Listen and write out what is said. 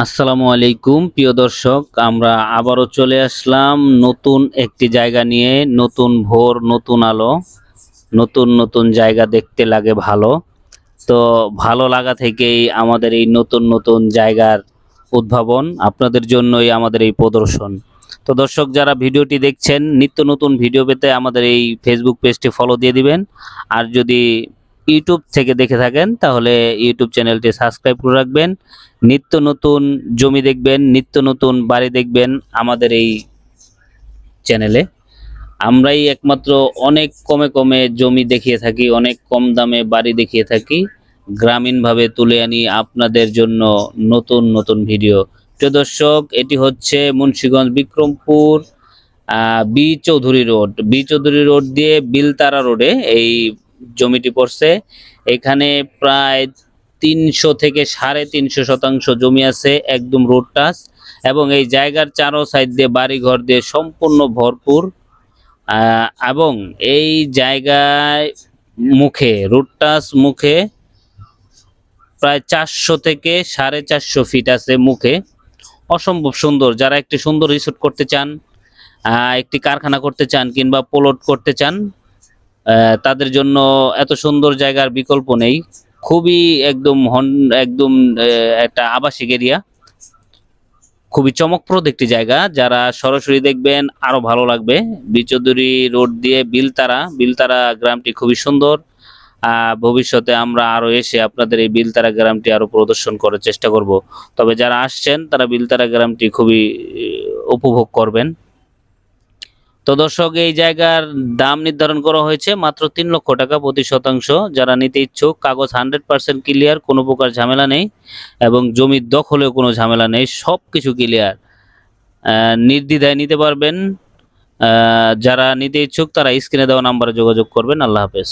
আসসালামু আলাইকুম প্রিয় দর্শক, আমরা আবারও চলে আসলাম নতুন একটি জায়গা নিয়ে। নতুন ভোর, নতুন আলো, নতুন নতুন জায়গা দেখতে লাগে ভালো। তো ভালো লাগা থেকেই আমাদের এই নতুন নতুন জায়গার উদ্ভাবন, আপনাদের জন্যই আমাদের এই প্রদর্শন। তো দর্শক, যারা ভিডিওটি দেখছেন, নিত্য নতুন ভিডিও পেতে আমাদের এই ফেসবুক পেজটি ফলো দিয়ে দিবেন। আর যদি ইউটিউব থেকে দেখে থাকেন তাহলে ইউটিউব চ্যানেলটি সাবস্ক্রাইব করে রাখবেন। নিত্য নতুন জমি দেখবেন, নিত্য নতুন বাড়ি দেখবেন আমাদের এই চ্যানেলে। আমরাই একমাত্র অনেক কমে কমে জমি দেখিয়ে থাকি, অনেক কম দামে বাড়ি দেখিয়ে থাকি, গ্রামীণভাবে তুলে আনি আপনাদের জন্য নতুন নতুন ভিডিও। প্রিয় দর্শক, এটি হচ্ছে মুন্সিগঞ্জ বিক্রমপুর বি চৌধুরী রোড দিয়ে বিলতারা রোডে এই জমিটি পড়ছে। এখানে প্রায় 300 থেকে 350 শতাংশ জমি আছে, একদম রোড টাচ, এবং এই জায়গার চারো সাইড দিয়ে বাড়ি ঘর দিয়ে সম্পূর্ণ ভরপুর। এবং এই জায়গায় মুখে, রোড টাচ মুখে প্রায় 400 থেকে 450 ফিট আছে মুখে। অসম্ভব সুন্দর। যারা একটি সুন্দর রিসোর্ট করতে চান, একটি কারখানা করতে চান, কিংবা প্লট করতে চান, তাদের জন্য এত সুন্দর জায়গার বিকল্প নেই। খুবই একদম একটা আবাসিক এরিয়া, খুবই চমকপ্রদ একটি জায়গা। যারা সরাসরি দেখবেন আরো ভালো লাগবে। বিচৌধুরী রোড দিয়ে বিলতারা গ্রামটি খুবই সুন্দর। ভবিষ্যতে আমরা আরো এসে আপনাদের এই বিলতারা গ্রামটি আরো প্রদর্শন করার চেষ্টা করব। তবে যারা আসছেন তারা বিলতারা গ্রামটি খুবই উপভোগ করবেন। তো দর্শক, এই জায়গার দাম নির্ধারণ করা হয়েছে মাত্র 3 লক্ষ টাকা প্রতি শতাংশ। যারা নিতে ইচ্ছুক, কাগজ 100% ক্লিয়ার, কোনো প্রকার ঝামেলা নেই, এবং জমির দখলেও কোনো ঝামেলা নেই, সবকিছু ক্লিয়ার। নির্দ্বিধায় নিতে পারবেন। যারা নিতে ইচ্ছুক তারা স্ক্রিনে দেওয়া নাম্বারে যোগাযোগ করবেন। আল্লাহ হাফেজ।